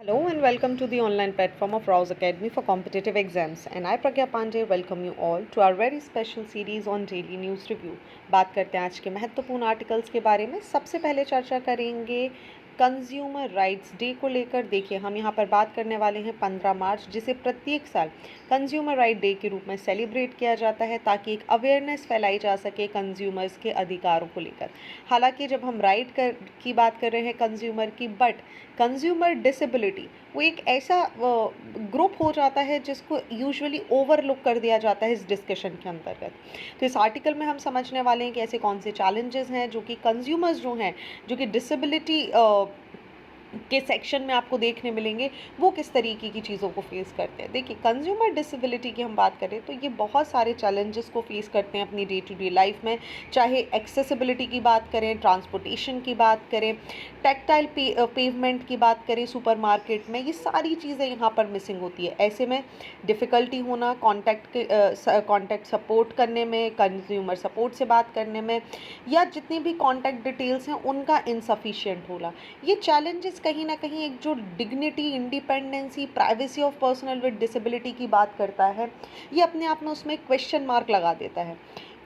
Hello and welcome to the online platform of Rouse Academy for competitive exams. And I, Pragya Pandey, welcome you all to our very special series on daily news review. बात करते हैं आज के महत्वपूर्ण articles के बारे में। सबसे पहले चर्चा करेंगे कंज्यूमर राइट्स डे को लेकर। देखिए, हम यहाँ पर बात करने वाले हैं 15 मार्च, जिसे प्रत्येक साल कंज्यूमर राइट डे के रूप में सेलिब्रेट किया जाता है ताकि एक अवेयरनेस फैलाई जा सके कंज्यूमर्स के अधिकारों को लेकर। हालांकि जब हम की बात कर रहे हैं कंज्यूमर की, बट कंज्यूमर डिसेबिलिटी वो एक ऐसा ग्रुप हो जाता है जिसको यूजुअली ओवरलुक कर दिया जाता है इस डिस्कशन के अंतर्गत। तो इस आर्टिकल में हम समझने वाले हैं कि ऐसे कौन से चैलेंजेस हैं जो कि कंज्यूमर्स जो हैं, जो कि डिसेबिलिटी के सेक्शन में आपको देखने मिलेंगे, वो किस तरीके की चीज़ों को फेस करते हैं। देखिए, कंज्यूमर डिसेबिलिटी की हम बात करें तो ये बहुत सारे चैलेंजेस को फेस करते हैं अपनी डे टू डे लाइफ में। चाहे एक्सेसिबिलिटी की बात करें, ट्रांसपोर्टेशन की बात करें, टेक्टाइल पेवमेंट की बात करें सुपरमार्केट में, ये सारी चीज़ें यहाँ पर मिसिंग होती है। ऐसे में डिफ़िकल्टी होना कॉन्टैक्ट सपोर्ट करने में, कंज्यूमर सपोर्ट से बात करने में, या जितनी भी कॉन्टैक्ट डिटेल्स हैं उनका इनसफिशिएंट होना, ये चैलेंजेस कहीं ना कहीं एक जो dignity, independency, privacy of personal with disability की बात करता है, ये अपने आप में उसमें क्वेश्चन मार्क लगा देता है।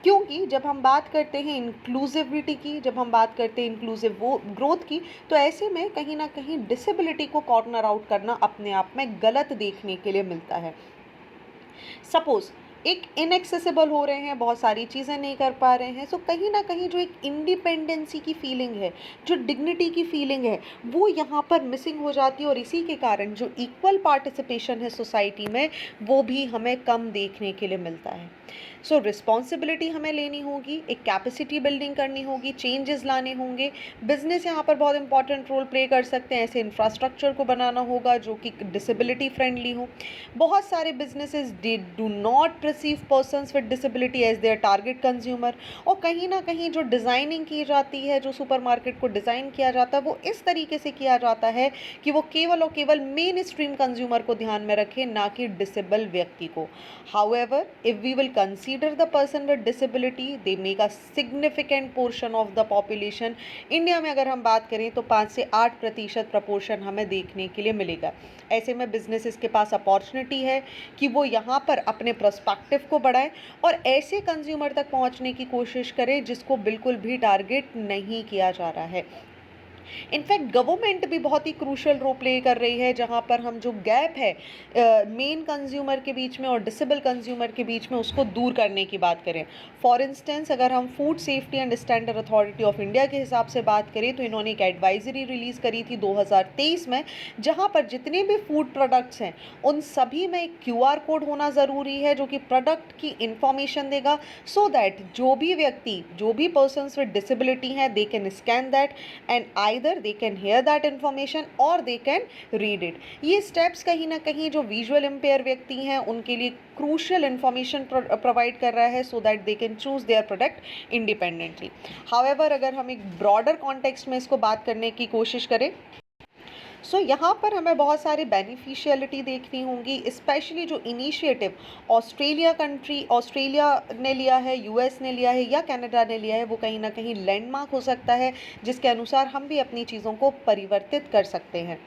क्योंकि जब हम बात करते हैं इंक्लूसिविटी की, जब हम बात करते हैं इंक्लूसिव वो ग्रोथ की, तो ऐसे में कहीं ना कहीं डिसेबिलिटी को कॉर्नर आउट करना अपने आप में गलत देखने के लिए मिलता है। सपोज एक इनएक्सेसिबल हो रहे हैं, बहुत सारी चीज़ें नहीं कर पा रहे हैं, सो कहीं ना कहीं जो एक इंडिपेंडेंसी की फीलिंग है, जो डिग्निटी की फीलिंग है, वो यहाँ पर मिसिंग हो जाती है। और इसी के कारण जो इक्वल पार्टिसिपेशन है सोसाइटी में, वो भी हमें कम देखने के लिए मिलता है। सो रिस्पॉन्सिबिलिटी हमें लेनी होगी, एक कैपेसिटी बिल्डिंग करनी होगी, चेंजेस लाने होंगे। बिजनेस यहाँ पर बहुत इंपॉर्टेंट रोल प्ले कर सकते हैं। ऐसे इंफ्रास्ट्रक्चर को बनाना होगा जो कि डिसेबिलिटी फ्रेंडली हो। बहुत सारे businesses do not receive persons with disability as their target consumer. और कहीं ना कहीं जो डिज़ाइनिंग की जाती है, जो सुपरमार्केट को डिज़ाइन किया जाता है, वो इस तरीके से किया जाता है कि वो केवल और केवल मेन स्ट्रीम कंज्यूमर को ध्यान में रखे, ना कि डिसेबल व्यक्ति को। However, if we will consider the person with disability, they make a significant portion of the population। India में अगर हम बात करें तो 5 से 8% प्रपोर्शन हमें देखने के लिए मिलेगा। ऐसे में बिजनेसेस के पास अपॉर्चुनिटी है कि वो यहाँ पर अपने प्रोस्पेक्टिव को बढ़ाएं और ऐसे कंज्यूमर तक पहुँचने की कोशिश करें जिसको बिल्कुल भी टारगेट नहीं किया जा रहा है। इनफैक्ट गवर्नमेंट भी बहुत ही क्रूशल रोल प्ले कर रही है, जहां पर हम जो गैप है मेन कंज्यूमर के बीच में और डिसेबल कंज्यूमर के बीच में, उसको दूर करने की बात करें। फॉर इंस्टेंस, अगर हम food safety and standard authority of India के हिसाब से बात करें तो इन्होंने एक एडवाइजरी रिलीज़ करी थी 2023 में, जहां पर जितने भी फूड प्रोडक्ट्स हैं उन सभी में एक QR कोड होना ज़रूरी है जो कि प्रोडक्ट की इंफॉर्मेशन देगा, सो दैट जो भी व्यक्ति, जो भी पर्सन्स विद डिसेबिलिटी हैं, they can scan that and either they can hear that information or they can read it। ये स्टेप्स कहीं ना कहीं जो विजुअल इम्पेयर व्यक्ति हैं उनके लिए क्रूशियल इंफॉर्मेशन प्रोवाइड कर रहा है, so that they can choose their product independently. However, अगर हम एक ब्रॉडर कॉन्टेक्स्ट में इसको बात करने की कोशिश करें, यहाँ पर हमें बहुत सारी बेनिफिशियलिटी देखनी होंगी, स्पेशली जो इनिशिएटिव ऑस्ट्रेलिया ने लिया है, US ने लिया है या कनाडा ने लिया है, वो कहीं ना कहीं लैंडमार्क हो सकता है जिसके अनुसार हम भी अपनी चीज़ों को परिवर्तित कर सकते हैं।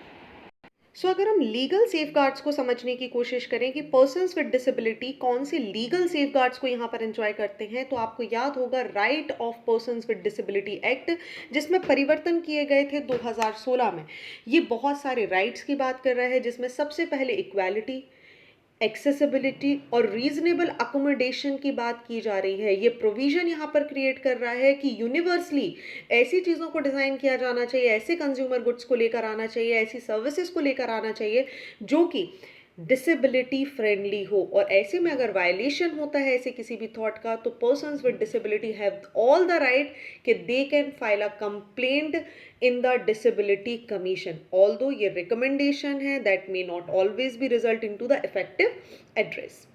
अगर हम लीगल सेफगार्ड्स को समझने की कोशिश करें कि पर्सन्स विद डिसेबिलिटी कौन से लीगल सेफगार्ड्स को यहाँ पर एंजॉय करते हैं, तो आपको याद होगा right of persons with disability act, जिसमें परिवर्तन किए गए थे 2016 में। ये बहुत सारे राइट्स की बात कर रहा है, जिसमें सबसे पहले इक्वालिटी, एक्सेसिबिलिटी और रीजनेबल अकोमोडेशन की बात की जा रही है। ये प्रोविजन यहाँ पर क्रिएट कर रहा है कि यूनिवर्सली ऐसी चीज़ों को डिज़ाइन किया जाना चाहिए, ऐसे कंज्यूमर गुड्स को लेकर आना चाहिए, ऐसी सर्विसेज को लेकर आना चाहिए जो कि डिसेबिलिटी फ्रेंडली हो। और ऐसे में अगर वायलेशन होता है ऐसे किसी भी थॉट का, तो persons with disability have all the right कि they can file a complaint in the disability commission. Although ये रिकमेंडेशन है, that may not always be result in to the effective address.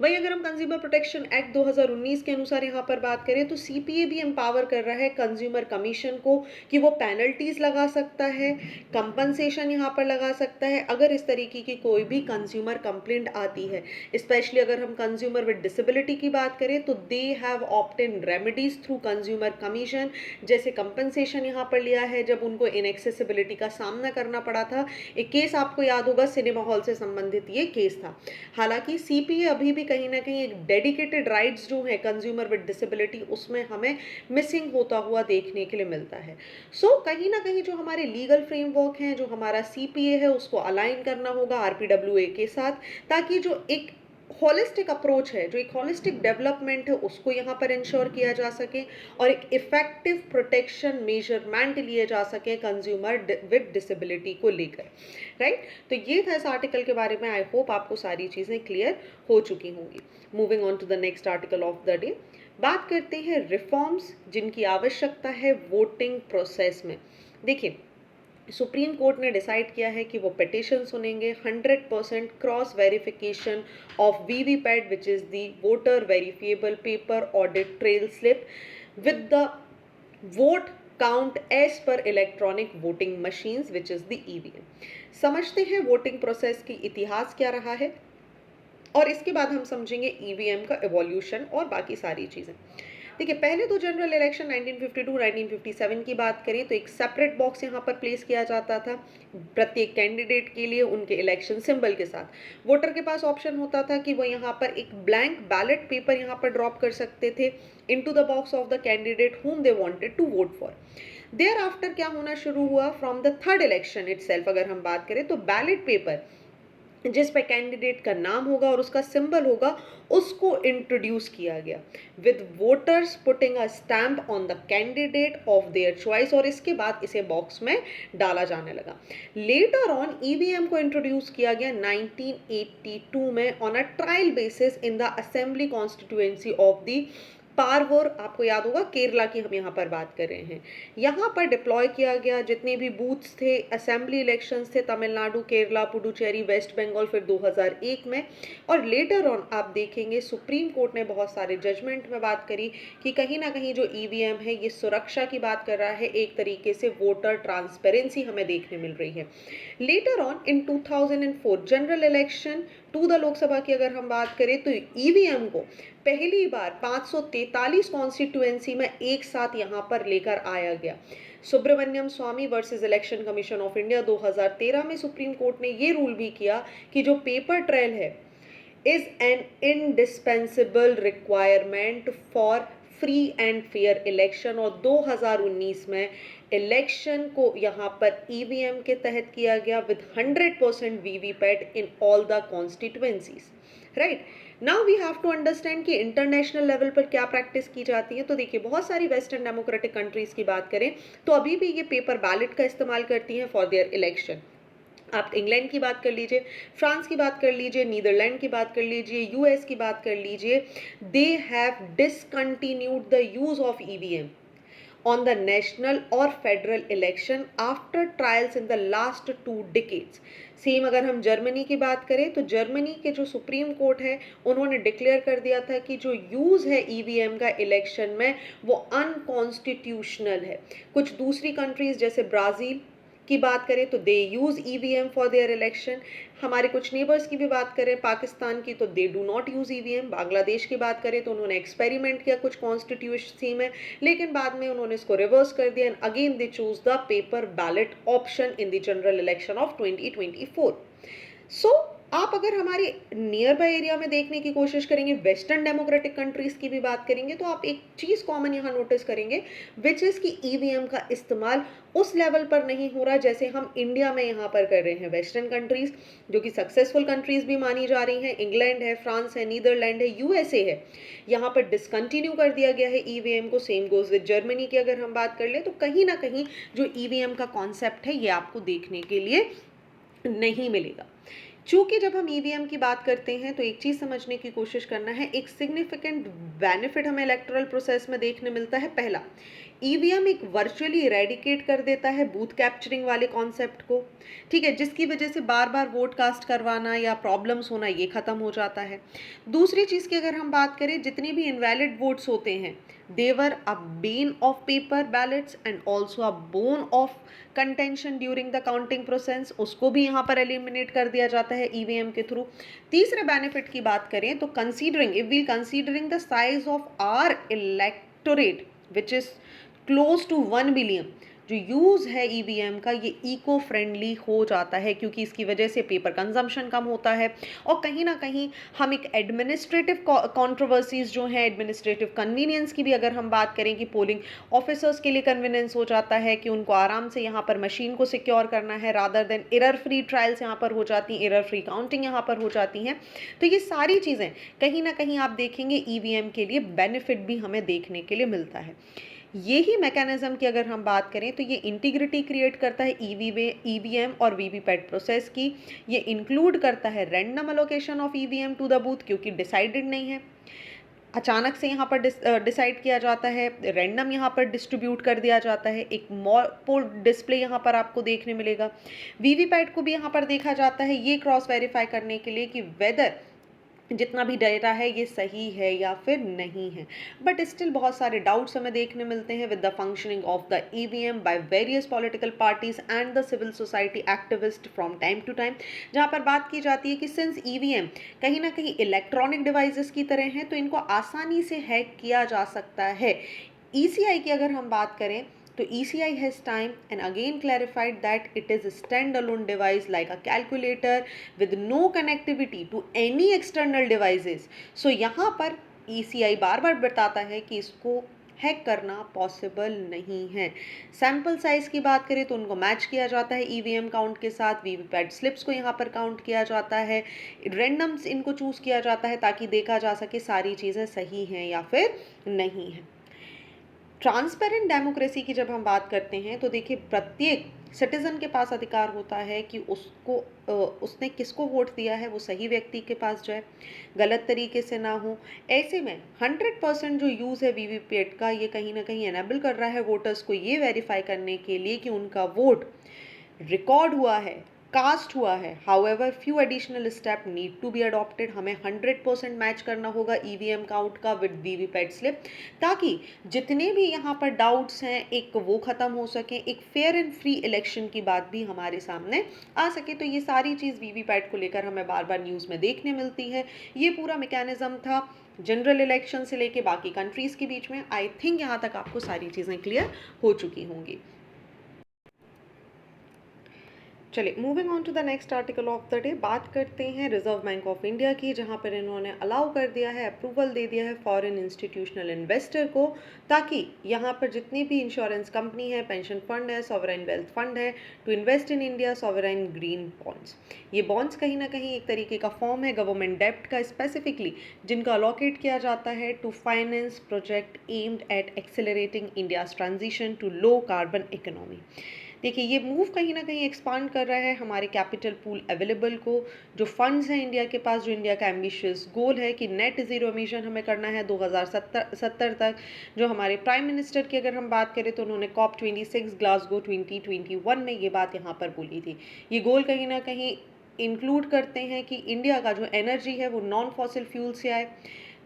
वहीं अगर हम कंज्यूमर प्रोटेक्शन एक्ट 2019 के अनुसार यहाँ पर बात करें तो सीपीए भी एम्पावर कर रहा है कंज्यूमर कमीशन को कि वो पेनल्टीज लगा सकता है, कंपनसेशन यहाँ पर लगा सकता है अगर इस तरीके की कोई भी कंज्यूमर कंप्लेंट आती है। स्पेशली अगर हम कंज्यूमर विद डिसेबिलिटी की बात करें तो they have opt in remedies through consumer commission, जैसे कंपनसेशन यहाँ पर लिया है जब उनको इनएक्सेसिबिलिटी का सामना करना पड़ा था। एक केस आपको याद होगा, सिनेमा हॉल से संबंधित ये केस था। हालांकि सीपीए अभी भी कहीं ना कहीं एक डेडिकेटेड राइट्स जो है कंज्यूमर विद डिसेबिलिटी उसमें हमें मिसिंग होता हुआ देखने के लिए मिलता है। कहीं ना कहीं जो हमारे लीगल फ्रेमवर्क हैं, जो हमारा सीपीए है, उसको अलाइन करना होगा आरपीडब्ल्यूए के साथ, ताकि जो एक होलिस्टिक अप्रोच है, जो एक होलिस्टिक डेवलपमेंट है, उसको यहाँ पर इंश्योर किया जा सके और एक इफेक्टिव प्रोटेक्शन मेजरमेंट लिए जा सके कंज्यूमर विद डिसेबिलिटी को लेकर। राइट, तो ये था इस आर्टिकल के बारे में। आई होप आपको सारी चीज़ें क्लियर हो चुकी होंगी। Moving on to the next article of the day, बात करते हैं रिफॉर्म्स जिनकी आवश्यकता है वोटिंग प्रोसेस में। देखिए, सुप्रीम कोर्ट ने डिसाइड किया है कि वो पिटिशन सुनेंगे 100% cross verification of VVPAT which is the voter verifiable paper audit trail slip with the vote count as per electronic voting machines which is the EVM. समझते हैं वोटिंग प्रोसेस की इतिहास क्या रहा है और इसके बाद हम समझेंगे ईवीएम का एवोल्यूशन और बाकी सारी चीज़ें। देखिए, पहले तो जनरल इलेक्शन 1952-1957 की बात करें तो एक सेपरेट बॉक्स यहाँ पर प्लेस किया जाता था प्रत्येक कैंडिडेट के लिए उनके इलेक्शन सिंबल के साथ। वोटर के पास ऑप्शन होता था कि वो यहाँ पर एक ब्लैंक बैलेट पेपर यहाँ पर ड्रॉप कर सकते थे into the box of the candidate whom they wanted to vote for। Thereafter क्या होना शुरू हुआ, from the third election itself अगर हम बात करें तो बैलेट पेपर जिस पे कैंडिडेट का नाम होगा और उसका सिंबल होगा उसको इंट्रोड्यूस किया गया with voters putting a stamp on the candidate of their choice, और इसके बाद इसे बॉक्स में डाला जाने लगा। लेटर ऑन ईवीएम को इंट्रोड्यूस किया गया 1982 में on a trial basis in the assembly constituency of the Paravur. आपको याद होगा केरला की हम यहाँ पर बात कर रहे हैं। यहाँ पर डिप्लॉय किया गया जितने भी बूथ्स थे, असेंबली इलेक्शंस थे तमिलनाडु, केरला, पुडुचेरी, वेस्ट बंगाल फिर 2001 में। और लेटर ऑन आप देखेंगे सुप्रीम कोर्ट ने बहुत सारे जजमेंट में बात करी कि कहीं ना कहीं जो ईवीएम है ये सुरक्षा की बात कर रहा है, एक तरीके से वोटर ट्रांसपेरेंसी हमें देखने मिल रही है। Later on in 2004 general election to the Lok Sabha की अगर हम बात करें तो ईवीएम को पहली बार 543 कॉन्स्टिट्यूएंसी में एक साथ यहां पर लेकर आया गया। Subramanian Swamy versus election commission of India 2013 में सुप्रीम कोर्ट ने ये रूल भी किया कि जो पेपर ट्रेल है is an indispensable requirement for free and fair election, और 2019 में इलेक्शन को यहाँ पर ईवीएम के तहत किया गया with 100% VVPAT in all the constituencies. Right, now we have to understand कि इंटरनेशनल लेवल पर क्या प्रैक्टिस की जाती है। तो देखिए, बहुत सारी वेस्टर्न डेमोक्रेटिक कंट्रीज की बात करें तो अभी भी ये पेपर बैलेट का इस्तेमाल करती हैं फॉर देयर इलेक्शन। आप इंग्लैंड की बात कर लीजिए, फ्रांस की बात कर लीजिए, नीदरलैंड की बात कर लीजिए, यूएस की बात कर लीजिए, they have discontinued the use of EVM on the national or federal election after trials in the last 2 decades। Same अगर हम जर्मनी की बात करें तो जर्मनी के जो सुप्रीम कोर्ट है उन्होंने डिक्लेयर कर दिया था कि जो यूज़ है ईवीएम का इलेक्शन में वो अनकॉन्स्टिट्यूशनल है। कुछ दूसरी कंट्रीज जैसे ब्राज़ील की बात करें तो they use EVM for their election. हमारे कुछ नेबर्स की भी बात करें पाकिस्तान की तो they do not use EVM. Bangladesh की बात करें तो उन्होंने एक्सपेरिमेंट किया कुछ कॉन्स्टिट्यूंसी में, लेकिन बाद में उन्होंने इसको रिवर्स कर दिया and again they choose the paper ballot option in the general election of 2024। सो आप अगर हमारे नियर बाय एरिया में देखने की कोशिश करेंगे, वेस्टर्न डेमोक्रेटिक कंट्रीज की भी बात करेंगे, तो आप एक चीज़ कॉमन यहाँ नोटिस करेंगे विच इज़ कि ईवीएम का इस्तेमाल उस लेवल पर नहीं हो रहा जैसे हम इंडिया में यहाँ पर कर रहे हैं। वेस्टर्न कंट्रीज जो कि सक्सेसफुल कंट्रीज भी मानी जा रही हैं, इंग्लैंड है, फ्रांस है, नीदरलैंड है, यूएसए है, यहाँ पर डिसकंटिन्यू कर दिया गया है ईवीएम को। सेम गोज विद जर्मनी की अगर हम बात कर लें तो कहीं ना कहीं जो ईवीएम का कॉन्सेप्ट है ये आपको देखने के लिए नहीं मिलेगा। चूँकि जब हम ईवीएम की बात करते हैं तो एक चीज़ समझने की कोशिश करना है, एक सिग्निफिकेंट बेनिफिट हमें इलेक्टोरल प्रोसेस में देखने मिलता है। पहला, ईवीएम एक वर्चुअली इरेडिकेट कर देता है बूथ कैप्चरिंग वाले कॉन्सेप्ट को, ठीक है, जिसकी वजह से बार बार वोट कास्ट करवाना या प्रॉब्लम्स होना ये ख़त्म हो जाता है। दूसरी चीज़ की अगर हम बात करें, जितनी भी इनवैलिड वोट्स होते हैं, they were a bane of paper ballots and also a bone of contention during the counting process, उसको भी यहाँ पर एलिमिनेट कर दिया जाता है ईवीएम के थ्रू। तीसरे बेनिफिट की बात करें तो considering, if we considering the size of our electorate which is close to 1 billion, जो यूज़ है ईवीएम का ये इको फ्रेंडली हो जाता है, क्योंकि इसकी वजह से पेपर कंजम्पशन कम होता है और कहीं ना कहीं हम एक एडमिनिस्ट्रेटिव कंट्रोवर्सीज जो हैं, एडमिनिस्ट्रेटिव कन्वीनियंस की भी अगर हम बात करें कि पोलिंग ऑफिसर्स के लिए कन्वीनियंस हो जाता है कि उनको आराम से यहाँ पर मशीन को सिक्योर करना है, rather than error free trials यहाँ पर हो जाती हैं, एरर फ्री काउंटिंग यहाँ पर हो जाती हैं। तो ये सारी चीज़ें कहीं ना कहीं आप देखेंगे ईवीएम के लिए बेनिफिट भी हमें देखने के लिए मिलता है। यही मैकेनिज्म की अगर हम बात करें तो ये इंटीग्रिटी क्रिएट करता है ईवीएम और वीवीपैट प्रोसेस की। ये इंक्लूड करता है random allocation of EVM to the booth, क्योंकि डिसाइडेड नहीं है, अचानक से यहाँ पर डिसाइड किया जाता है, रैंडम यहाँ पर डिस्ट्रीब्यूट कर दिया जाता है। एक मोर डिस्प्ले यहाँ पर आपको देखने मिलेगा। वीवीपैट को भी यहाँ पर देखा जाता है ये क्रॉस वेरीफाई करने के लिए कि वेदर जितना भी डेटा है ये सही है या फिर नहीं है। बट स्टिल बहुत सारे डाउट्स हमें देखने मिलते हैं with the functioning of the EVM by various political parties and the civil society activist from time to time, जहाँ पर बात की जाती है कि सिंस ईवीएम कहीं ना कहीं इलेक्ट्रॉनिक डिवाइसेस की तरह हैं तो इनको आसानी से हैक किया जा सकता है। ईसीआई की अगर हम बात करें तो ECI has time and again clarified that it is a standalone device like a calculator with no connectivity to any external devices. So यहाँ पर ECI बार बार बताता है कि इसको हैक करना पॉसिबल नहीं है। सैम्पल साइज की बात करें तो उनको मैच किया जाता है ईवीएम काउंट के साथ, वीवीपैट स्लिप्स को यहाँ पर काउंट किया जाता है, रैंडम्स इनको चूज़ किया जाता है ताकि देखा जा सके सारी चीज़ें सही हैं या फिर नहीं हैं। ट्रांसपेरेंट डेमोक्रेसी की जब हम बात करते हैं तो देखिए प्रत्येक सिटीजन के पास अधिकार होता है कि उसने किसको वोट दिया है वो सही व्यक्ति के पास जाए, गलत तरीके से ना हो। ऐसे में 100% जो यूज़ है वीवीपैट का ये कहीं ना कहीं एनेबल कर रहा है वोटर्स को ये वेरीफाई करने के लिए कि उनका वोट रिकॉर्ड हुआ है, कास्ट हुआ है। However few additional step need to be adopted, हमें 100% मैच करना होगा ईवीएम काउंट का विद वीवीपैट स्लिप, ताकि जितने भी यहाँ पर डाउट्स हैं एक वो ख़त्म हो सके, एक फेयर एंड फ्री इलेक्शन की बात भी हमारे सामने आ सके। तो ये सारी चीज़ वीवीपैट को लेकर हमें बार बार न्यूज़ में देखने मिलती है। ये पूरा मैकेनिज्म था जनरल इलेक्शन से लेके बाकी कंट्रीज़ के बीच में। आई थिंक यहाँ तक आपको सारी चीज़ें क्लियर हो चुकी होंगी। चलिए moving on to the next article of the day, बात करते हैं रिजर्व बैंक ऑफ इंडिया की, जहां पर इन्होंने अलाउ कर दिया है, अप्रूवल दे दिया है फॉरेन इंस्टीट्यूशनल इन्वेस्टर को, ताकि यहां पर जितनी भी इंश्योरेंस कंपनी है, पेंशन फंड है, सॉवरेन वेल्थ फंड है, to invest in India sovereign green bonds. ये बॉन्ड्स कहीं ना कहीं एक तरीके का फॉर्म है गवर्नमेंट डेप्ट का, स्पेसिफिकली जिनका अलॉकेट किया जाता है to finance project aimed at accelerating India's transition to low carbon economy. देखिए ये मूव कहीं ना कहीं एक्सपांड कर रहा है हमारे कैपिटल पूल अवेलेबल को, जो फंड्स हैं इंडिया के पास, जो इंडिया का एम्बिशियस गोल है कि नेट ज़ीरो एमिशन हमें करना है 2070 तक। जो हमारे प्राइम मिनिस्टर की अगर हम बात करें तो उन्होंने COP26 ग्लासगो 2021 में ये बात यहाँ पर बोली थी। ये गोल कहीं ना कहीं इंक्लूड करते हैं कि इंडिया का जो एनर्जी है वो नॉन फॉसिल फ्यूल से आए,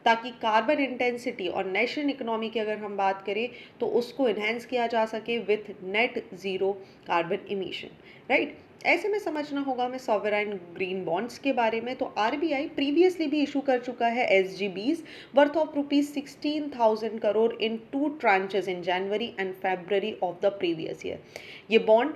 ताकि कार्बन इंटेंसिटी और नेशनल इकोनॉमी की अगर हम बात करें तो उसको इन्हेंस किया जा सके with net zero carbon emission, right. ऐसे में समझना होगा हमें सॉवरेन ग्रीन बॉन्ड्स के बारे में। तो आरबीआई प्रीवियसली भी इशू कर चुका है SGBs worth of ₹16,000 crore in 2 tranches in January and February of the previous year. ये बॉन्ड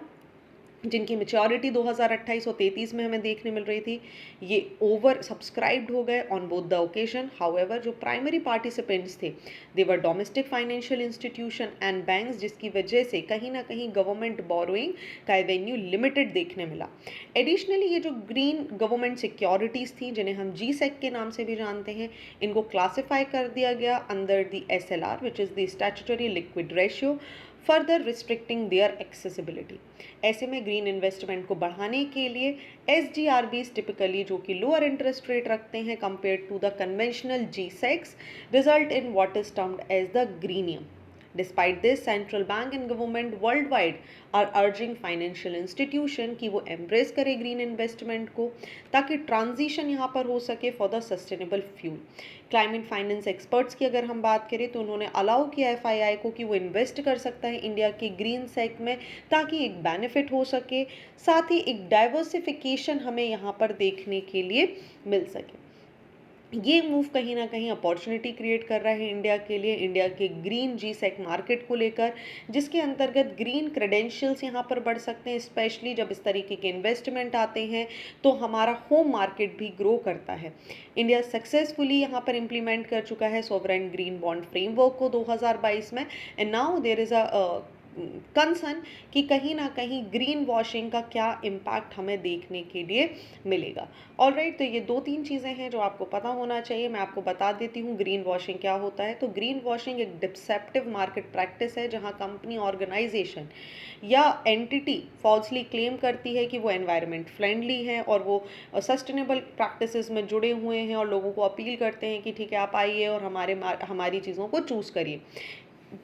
जिनकी मेच्योरिटी 2028 और 33 में हमें देखने मिल रही थी, ये ओवर सब्सक्राइब्ड हो गए on both the occasion. However जो प्राइमरी पार्टिसिपेंट्स थे they were domestic financial institution and banks, जिसकी वजह से कहीं ना कहीं गवर्नमेंट बोरोइंग का एवेन्यू लिमिटेड देखने मिला। एडिशनली ये जो ग्रीन गवर्नमेंट सिक्योरिटीज़ थी, जिन्हें हम GSEC के नाम से भी जानते हैं, इनको क्लासीफाई कर दिया गया under the SLR which is the statutory liquid ratio further restricting their accessibility. ऐसे में ग्रीन इन्वेस्टमेंट को बढ़ाने के लिए SGRBs टिपिकली जो कि लोअर इंटरेस्ट रेट रखते हैं compare to the conventional G-Secs result in what is termed as the greenium. Despite this, central bank and government worldwide are urging financial institution कि वो embrace करे green investment को ताकि transition यहाँ पर हो सके for the sustainable fuel। Climate finance experts की अगर हम बात करें तो उन्होंने allow किया FII को कि वो invest कर सकता है इंडिया के green sec में ताकि एक benefit हो सके, साथ ही एक diversification हमें यहाँ पर देखने के लिए मिल सके। ये मूव कहीं ना कहीं अपॉर्चुनिटी क्रिएट कर रहा है इंडिया के लिए, इंडिया के ग्रीन G-Sec मार्केट को लेकर, जिसके अंतर्गत ग्रीन क्रेडेंशियल्स यहाँ पर बढ़ सकते हैं। स्पेशली जब इस तरीके के इन्वेस्टमेंट आते हैं तो हमारा होम मार्केट भी ग्रो करता है। इंडिया सक्सेसफुली यहाँ पर इम्प्लीमेंट कर चुका है सोवरेन ग्रीन बॉन्ड फ्रेमवर्क को 2022 में, and now there is a concern कि कहीं ना कहीं ग्रीन वॉशिंग का क्या इम्पैक्ट हमें देखने के लिए मिलेगा। ऑलराइट, तो ये 2-3 चीज़ें हैं जो आपको पता होना चाहिए। मैं आपको बता देती हूँ ग्रीन वॉशिंग क्या होता है। तो ग्रीन वॉशिंग एक डिसेप्टिव मार्केट प्रैक्टिस है जहाँ कंपनी, ऑर्गेनाइजेशन या एंटिटी फॉल्सली क्लेम करती है कि वो एनवायरनमेंट फ्रेंडली है और वो सस्टेनेबल प्रैक्टिसेस में जुड़े हुए हैं और लोगों को अपील करते हैं कि ठीक है आप आइए और हमारी चीज़ों को चूज़ करिए।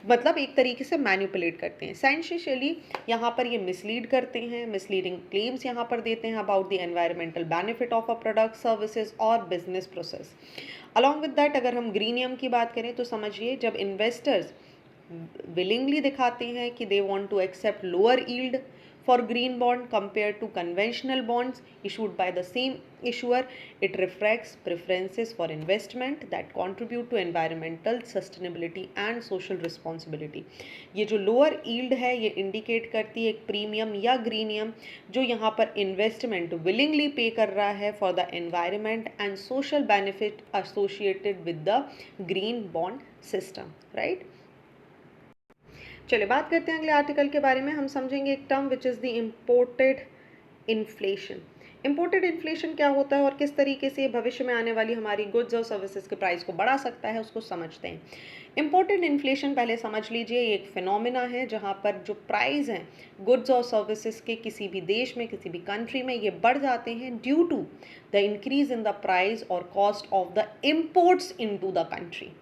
मतलब एक तरीके से मैनिपुलेट करते हैं। एसेंशियली यहाँ पर ये मिसलीड करते हैं, मिसलीडिंग क्लेम्स यहाँ पर देते हैं about the environmental benefit of a product, services और business process. Along with that अगर हम ग्रीनियम की बात करें तो समझिए जब इन्वेस्टर्स विलिंगली दिखाते हैं कि they want to accept lower yield for green bond compared to conventional bonds issued by the same issuer, it reflects preferences for investment that contribute to environmental sustainability and social responsibility। ये जो lower yield है ये indicate करती है एक premium या ग्रीनियम जो यहाँ पर इन्वेस्टमेंट willingly पे कर रहा है for the environment and social benefit associated with the green bond system, right? चलिए बात करते हैं अगले आर्टिकल के बारे में। हम समझेंगे एक term which is the imported inflation. Imported inflation क्या होता है और किस तरीके से भविष्य में आने वाली हमारी गुड्स और सर्विसेज के प्राइस को बढ़ा सकता है, उसको समझते हैं। इम्पोर्टेड इन्फ्लेशन पहले समझ लीजिए, ये एक फिनोमिना है जहाँ पर जो प्राइस हैं गुड्स और सर्विसेज के किसी भी देश में, किसी भी कंट्री में, ये बढ़ जाते हैं due to the increase in the price और cost of the imports into the country.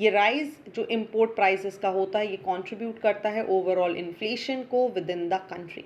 ये राइज जो इम्पोर्ट प्राइसेस का होता है ये कंट्रीब्यूट करता है ओवरऑल इन्फ्लेशन को विद इन द कंट्री।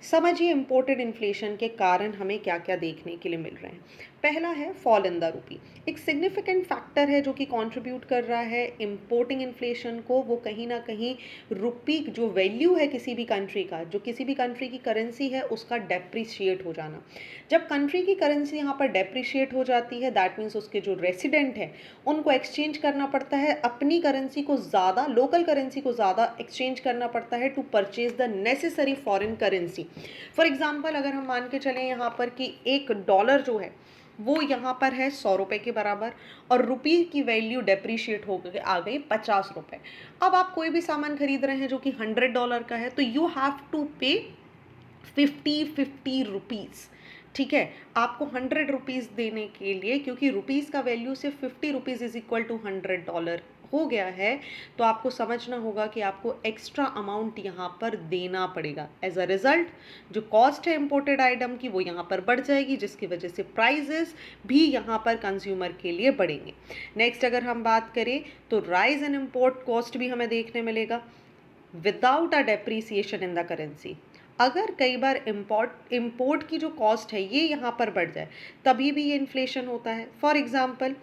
समझिए इम्पोर्टेड इन्फ्लेशन के कारण हमें क्या क्या देखने के लिए मिल रहे हैं। पहला है फॉल इन द रूपी, एक सिग्निफिकेंट फैक्टर है जो कि कंट्रीब्यूट कर रहा है इम्पोर्टिंग इन्फ्लेशन को। वो कहीं ना कहीं रुपी जो वैल्यू है किसी भी कंट्री का, जो किसी भी कंट्री की करेंसी है उसका डेप्रिशिएट हो जाना। जब कंट्री की करेंसी यहाँ पर डेप्रिशिएट हो जाती है दैट मीन्स उसके जो रेसिडेंट है उनको एक्सचेंज करना पड़ता है, अपनी करेंसी को ज़्यादा, लोकल करेंसी को ज़्यादा एक्सचेंज करना पड़ता है to purchase the necessary foreign currency. For example अगर हम मान के चलें यहाँ पर कि $1 जो है वो यहाँ पर है 100 रुपये के बराबर और रुपी की वैल्यू डेप्रीशिएट हो गई, आ गई 50 रुपये। अब आप कोई भी सामान खरीद रहे हैं जो कि $100 का है तो यू हैव टू पे 50 रुपीज़। ठीक है, आपको 100 रुपीज़ देने के लिए, क्योंकि रुपीज़ का वैल्यू सिर्फ 50 रुपीज़ इज इक्वल टू $100 हो गया है, तो आपको समझना होगा कि आपको एक्स्ट्रा अमाउंट यहाँ पर देना पड़ेगा। एज अ रिजल्ट जो कॉस्ट है इम्पोर्टेड आइटम की वो यहाँ पर बढ़ जाएगी, जिसकी वजह से प्राइजेस भी यहाँ पर कंज्यूमर के लिए बढ़ेंगे। नेक्स्ट अगर हम बात करें तो राइज इन इम्पोर्ट कॉस्ट भी हमें देखने मिलेगा without a depreciation in the currency. अगर कई बार इम्पोर्ट की जो कॉस्ट है ये यहाँ पर बढ़ जाए तभी भी ये इन्फ्लेशन होता है। फॉर एग्जाम्पल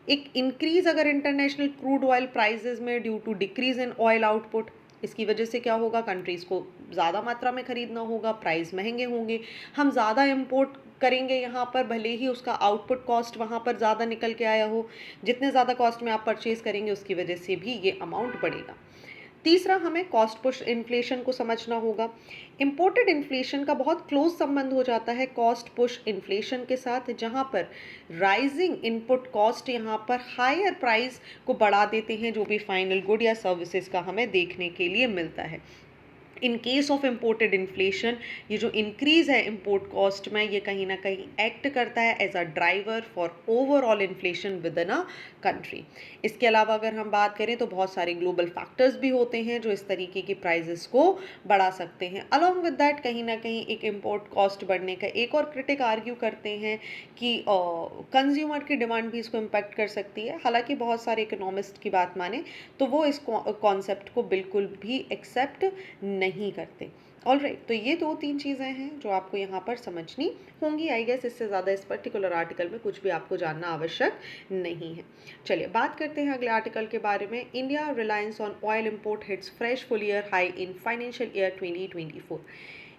एक इंक्रीज अगर इंटरनेशनल क्रूड ऑयल प्राइसेस में due to decrease in oil output, इसकी वजह से क्या होगा, कंट्रीज़ को ज़्यादा मात्रा में ख़रीदना होगा, प्राइस महंगे होंगे, हम ज़्यादा इंपोर्ट करेंगे यहाँ पर, भले ही उसका आउटपुट कॉस्ट वहाँ पर ज़्यादा निकल के आया हो, जितने ज़्यादा कॉस्ट में आप परचेज़ करेंगे उसकी वजह से भी ये अमाउंट बढ़ेगा। तीसरा हमें कॉस्ट पुश इन्फ्लेशन को समझना होगा। इम्पोर्टेड इन्फ्लेशन का बहुत क्लोज संबंध हो जाता है कॉस्ट पुश इन्फ्लेशन के साथ, जहाँ पर राइजिंग इनपुट कॉस्ट यहाँ पर हायर प्राइस को बढ़ा देते हैं जो भी फाइनल गुड या सर्विसेज का हमें देखने के लिए मिलता है। In case of imported inflation, ये जो इंक्रीज़ है इम्पोर्ट कॉस्ट में, ये कहीं ना कहीं एक्ट करता है as a driver for overall inflation within a country. इसके अलावा अगर हम बात करें तो बहुत सारे ग्लोबल फैक्टर्स भी होते हैं जो इस तरीके की प्राइजेस को बढ़ा सकते हैं। अलॉन्ग विद दैट कहीं ना कहीं एक इम्पोर्ट कॉस्ट बढ़ने का एक और क्रिटिक आर्ग्यू करते हैं कि कंज्यूमर की डिमांड भी इसको इम्पैक्ट कर सकती है। हालांकि बहुत सारे इकोनॉमिस्ट की बात माने तो वो इस कॉन्सेप्ट को बिल्कुल भी एक्सेप्ट नहीं करते। ऑल राइट, तो ये दो तीन चीज़ें हैं जो आपको यहाँ पर समझनी होंगी। आई गेस इससे ज़्यादा इस पर्टिकुलर आर्टिकल में कुछ भी आपको जानना आवश्यक नहीं है। चलिए बात करते हैं अगले आर्टिकल के बारे में। India reliance on oil import hits fresh full year high in financial year 2024।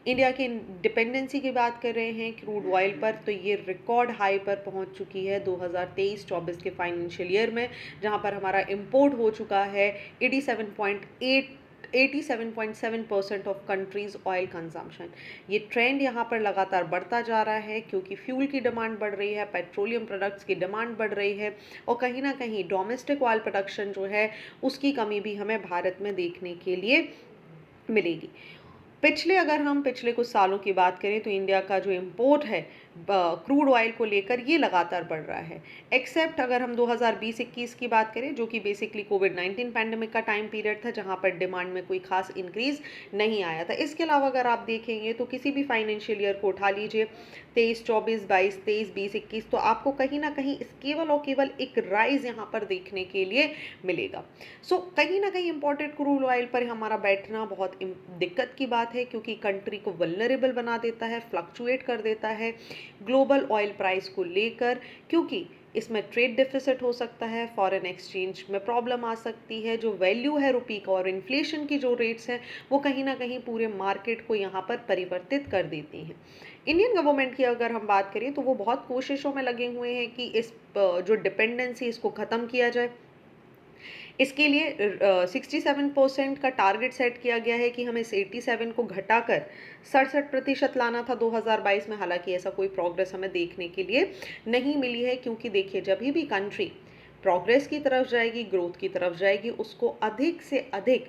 India की डिपेंडेंसी की बात कर रहे हैं क्रूड ऑयल पर, तो ये रिकॉर्ड हाई पर पहुंच चुकी है 2023-24 के फाइनेंशियल ईयर में, जहां पर हमारा इंपोर्ट हो चुका है 87.7% ऑफ कंट्रीज ऑयल कंजम्पशन। ये ट्रेंड यहाँ पर लगातार बढ़ता जा रहा है क्योंकि फ्यूल की डिमांड बढ़ रही है, पेट्रोलियम प्रोडक्ट्स की डिमांड बढ़ रही है और कहीं ना कहीं डोमेस्टिक ऑयल प्रोडक्शन जो है उसकी कमी भी हमें भारत में देखने के लिए मिलेगी। पिछले कुछ सालों की बात करें तो इंडिया का जो इम्पोर्ट है क्रूड ऑयल को लेकर ये लगातार बढ़ रहा है। एक्सेप्ट अगर हम 2020-21 की बात करें जो कि बेसिकली कोविड-19 पैंडेमिक का टाइम पीरियड था जहां पर डिमांड में कोई खास इंक्रीज नहीं आया था। इसके अलावा अगर आप देखेंगे तो किसी भी फाइनेंशियल ईयर को उठा लीजिए, 23-24, 22, 23, 20-21, तो आपको कहीं ना कहीं केवल और केवल एक राइज यहाँ पर देखने के लिए मिलेगा। सो कहीं ना कहीं इम्पोर्टेड क्रूड ऑयल पर हमारा बैठना बहुत दिक्कत की बात है क्योंकि कंट्री को वल्नरेबल बना देता है, फ्लक्चुएट कर देता है ग्लोबल ऑयल प्राइस को लेकर, क्योंकि इसमें ट्रेड डिफिसिट हो सकता है, फॉरेन एक्सचेंज में प्रॉब्लम आ सकती है, जो वैल्यू है रुपी का और इन्फ्लेशन की जो रेट्स हैं वो कहीं ना कहीं पूरे मार्केट को यहाँ पर परिवर्तित कर देती हैं। इंडियन गवर्नमेंट की अगर हम बात करें तो वो बहुत कोशिशों में लगे हुए हैं कि इस जो डिपेंडेंसी इसको ख़त्म किया जाए। इसके लिए 67% का टारगेट सेट किया गया है कि हमें इस 87 को घटाकर 67% लाना था 2022 में। हालांकि ऐसा कोई प्रोग्रेस हमें देखने के लिए नहीं मिली है क्योंकि देखिए जब भी कंट्री प्रोग्रेस की तरफ जाएगी, ग्रोथ की तरफ जाएगी, उसको अधिक से अधिक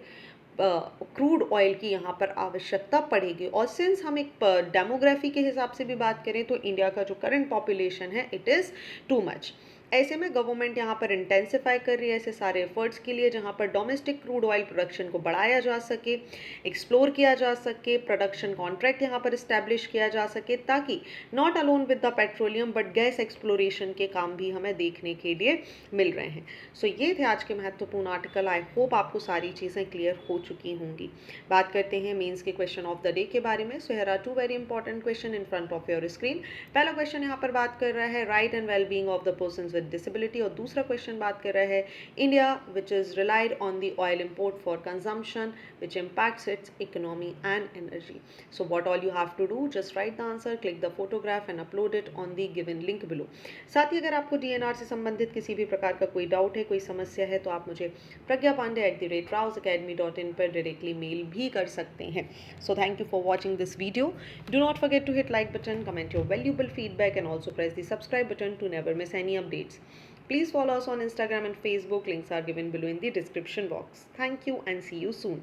क्रूड ऑयल की यहाँ पर आवश्यकता पड़ेगी। और सिंस हम एक डेमोग्राफी के हिसाब से भी बात करें तो इंडिया का जो करंट पॉपुलेशन है इट इज़ टू मच। ऐसे में गवर्नमेंट यहाँ पर इंटेंसिफाई कर रही है ऐसे सारे एफर्ट्स के लिए जहाँ पर डोमेस्टिक क्रूड ऑयल प्रोडक्शन को बढ़ाया जा सके, एक्सप्लोर किया जा सके, प्रोडक्शन कॉन्ट्रैक्ट यहाँ पर इस्टेब्लिश किया जा सके, ताकि not alone with the petroleum but gas exploration के काम भी हमें देखने के लिए मिल रहे हैं। सो ये थे आज के महत्वपूर्ण आर्टिकल। आई होप आपको सारी चीज़ें क्लियर हो चुकी होंगी। बात करते हैं मेंस के क्वेश्चन ऑफ द डे के बारे में। So here are two very important question in front of your screen. पहला क्वेश्चन यहाँ पर बात कर रहा है right and well being of the persons with disability, और दूसरा क्वेश्चन बात कर रहा है India which is relied on the oil import for consumption which impacts its economy and energy. So what all you have to do, just write the answer, click the photograph and upload it on the given link below. साथ ही अगर आपको DNR से संबंधित किसी भी प्रकार का कोई डाउट है, कोई समस्या है, तो आप मुझे pragyapande@rausacademy.in पर डायरेक्टली मेल भी कर सकते हैं। So thank you for watching this video. Do not forget to hit like button, comment your valuable feedback and also press the subscribe button to never miss any updates. Please follow us on Instagram and Facebook. Links are given below in the description box. Thank you and see you soon.